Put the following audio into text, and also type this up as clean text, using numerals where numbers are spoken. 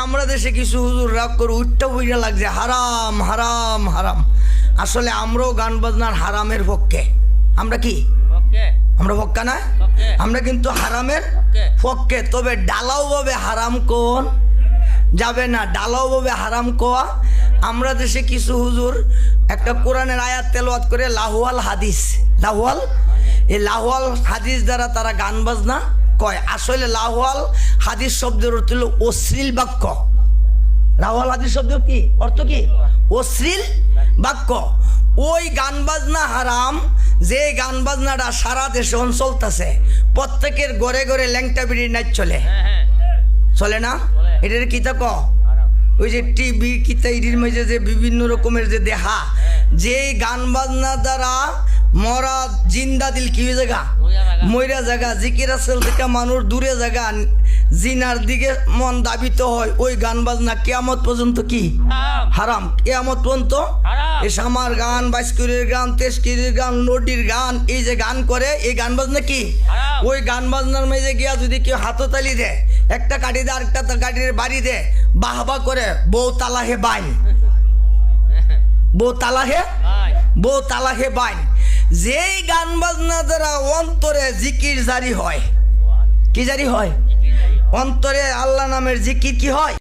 আমরা দেশে কিছু হুজুর রাগ করে উঠটা বুঝা লাগছে হারাম হারাম হারাম। আসলে আমরাও গান বাজনার হারামের পক্ষে। আমরা কি আমরা পক্ষা না? আমরা কিন্তু হারামের পক্ষে। তবে ডালাও ভাবে হারাম কোন যাবে না, ডালাও ভাবে হারাম কোয়া। আমরা দেশে কিছু হুজুর একটা কোরআনের আয়াত তেলাওয়াত করে লাহওয়াল হাদিস, লাহওয়াল এই লাহওয়াল হাদিস দ্বারা তারা গান বাজনা কয়। আসলে লাহওয়াল হাদিস শব্দের অর্থ হলো অশ্লীল বাক্য। লাহওয়াল হাদিস শব্দ কি অর্থ? কি অশ্লীল বাক্য। ওই গান বাজনা হারাম যে গান বাজনাটা সারা দেশে চলতেছে, প্রত্যেকের ঘরে ঘরে ল্যাংটা বিড়ির নাচ চলে, চলে না? এটার কি তা ক ওই যে টিভি কিতা ইডির মাঝে যে বিভিন্ন রকমের যে দেহা, যে গান বাজনা দ্বারা মরা জিন্দা দিল কি হয়ে জায়গা ময়রা জায়গা, জিকির আসল থেকে মানুষ দূরে জায়গা, জিনার দিকে মন দাবিত হয়। ওই গান বাজনা কিয়ামত পর্যন্ত কি হারাম। কিয়ামত পর্যন্ত এই সামার গান, বাইস্কুরের গান, তেস্কিরের গান, নদীর গান, এই যে গান করে এই গান বাজনা কি ওই গান বাজনার মেঝে গিয়া যদি কেউ হাততালি দেয়, একটা কাঠি দেয় আরেকটা কাঠির বাড়ি দেয়, বাহবা করে বউ তালাহে বাইন, বউ তালাহে, বউ তালাহে বাইন। যেই গান বাজনা দ্বারা অন্তরে জিকির জারি হয়, কি জারি হয়? অন্তরে আল্লাহ নামের জিকির কি হয়?